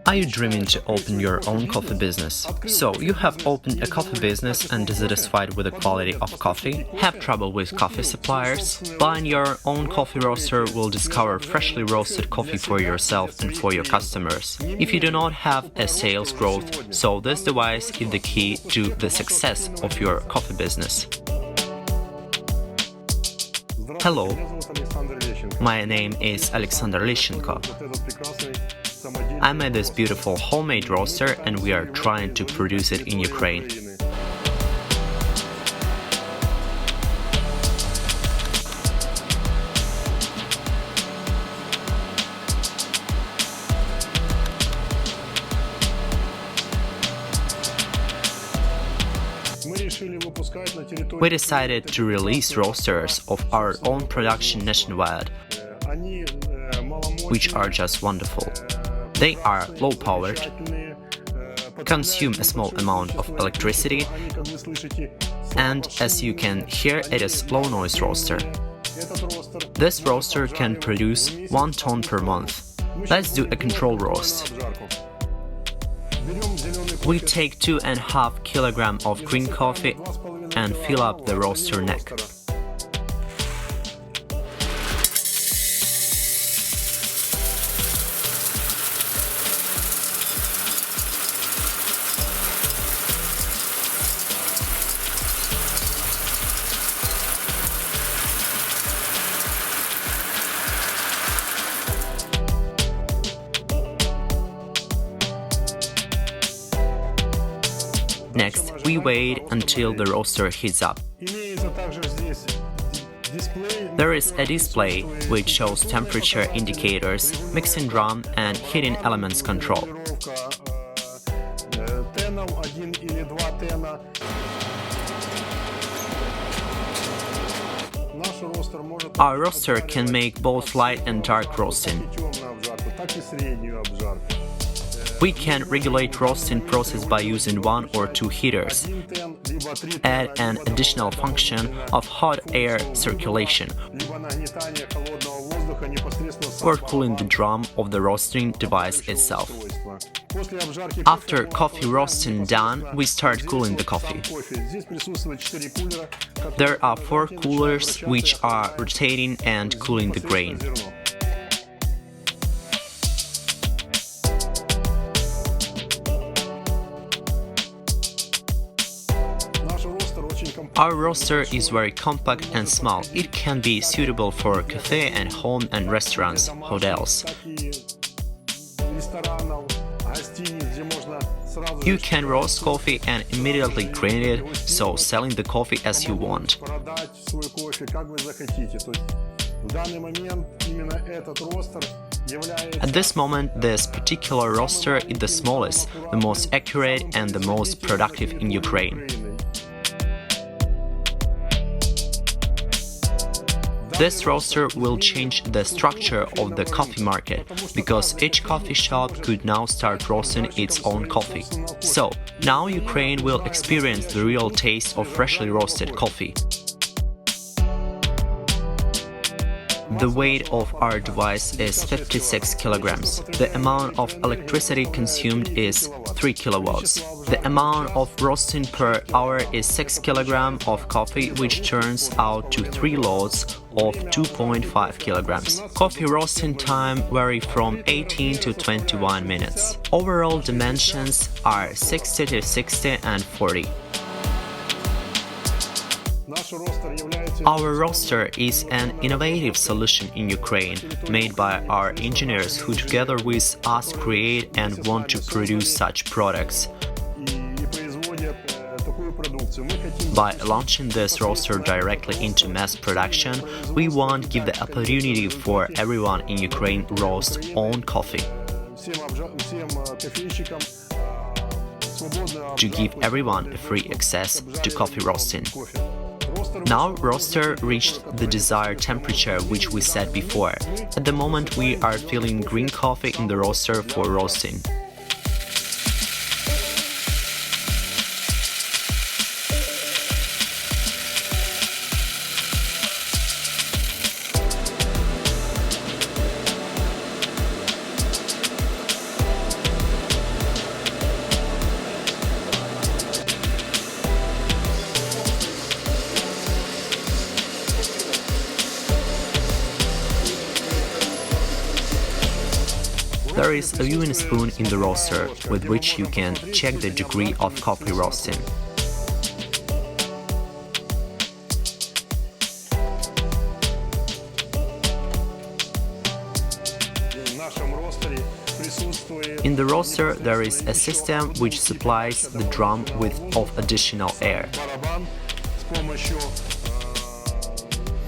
Are you dreaming to open your own coffee business? So, you have opened a coffee business and dissatisfied with the quality of coffee? Have trouble with coffee suppliers? Buying your own coffee roaster will discover freshly roasted coffee for yourself and for your customers. If you do not have a sales growth, so this device is the key to the success of your coffee business. Hello, my name is Alexander Leschenko. I made this beautiful homemade roaster and we are trying to produce it in Ukraine. We decided to release roasters of our own production nationwide, which are just wonderful. They are low-powered, consume a small amount of electricity, and as you can hear, it is low-noise roaster. This roaster can produce 1 ton per month. Let's do a control roast. We take 2.5 kilograms of green coffee and fill up the roaster neck. Next, we wait until the roaster heats up. There is a display which shows temperature indicators, mixing drum and heating elements control. Our roaster can make both light and dark roasting. We can regulate roasting process by using 1 or 2 heaters. Add an additional function of hot air circulation or cooling the drum of the roasting device itself. After coffee roasting done, we start cooling the coffee. There are 4 coolers which are rotating and cooling the grain. Our roaster is very compact and small. It can be suitable for cafe and home and restaurants, hotels. You can roast coffee and immediately grind it, so selling the coffee as you want. At this moment, this particular roaster is the smallest, the most accurate and the most productive in Ukraine. This roaster will change the structure of the coffee market, because each coffee shop could now start roasting its own coffee. So, now Ukraine will experience the real taste of freshly roasted coffee. The weight of our device is 56 kilograms. The amount of electricity consumed is 3 kilowatts. The amount of roasting per hour is 6 kilograms of coffee, which turns out to 3 loads of 2.5 kilograms. Coffee roasting time vary from 18 to 21 minutes. Overall dimensions are 60 to 60 and 40. Our roaster is an innovative solution in Ukraine, made by our engineers who together with us create and want to produce such products. By launching this roaster directly into mass production, we want to give the opportunity for everyone in Ukraine to roast own coffee. To give everyone a free access to coffee roasting. Now roaster reached the desired temperature which we set before. At the moment we are filling green coffee in the roaster for roasting. There is a viewing spoon in the roaster, with which you can check the degree of coffee roasting. In the roaster there is a system which supplies the drum with additional air.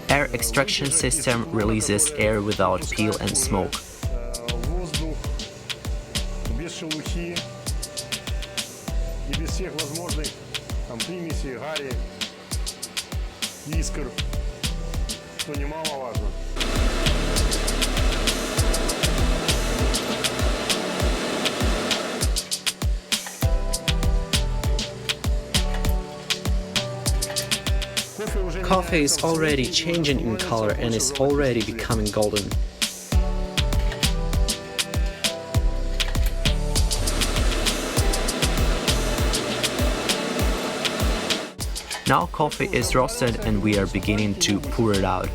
Air extraction system releases air without peel and smoke. Coffee is already changing in color and is already becoming golden. Now coffee is roasted and we are beginning to pour it out.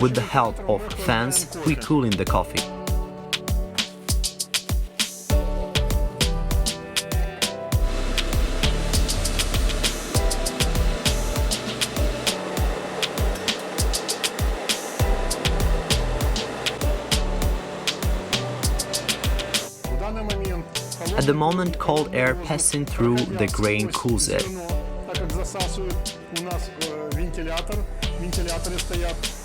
With the help of fans, we cool in the coffee. At the moment, cold air passing through the grain cools it.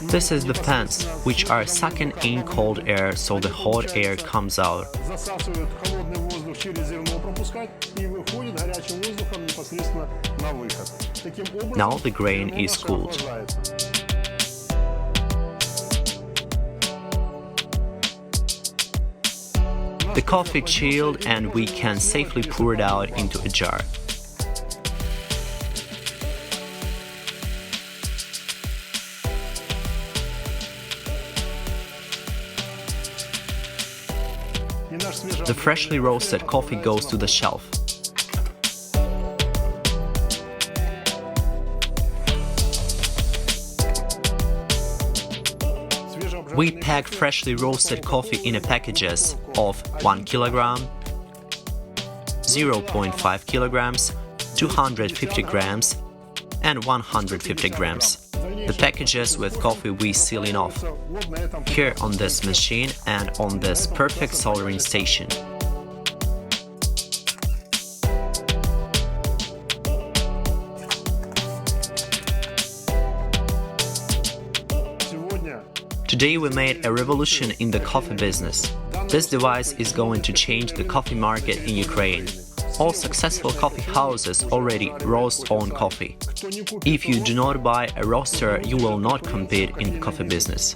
This is the fans, which are sucking in cold air so the hot air comes out. Now the grain is cooled. The coffee chilled and we can safely pour it out into a jar. The freshly roasted coffee goes to the shelf. We pack freshly roasted coffee in packages of 1 kilogram, 0.5 kilograms, 250 grams, and 150 grams. The packages with coffee we sealing off here on this machine and on this perfect soldering station. Today we made a revolution in the coffee business. This device is going to change the coffee market in Ukraine. All successful coffee houses already roast own coffee. If you do not buy a roaster, you will not compete in the coffee business.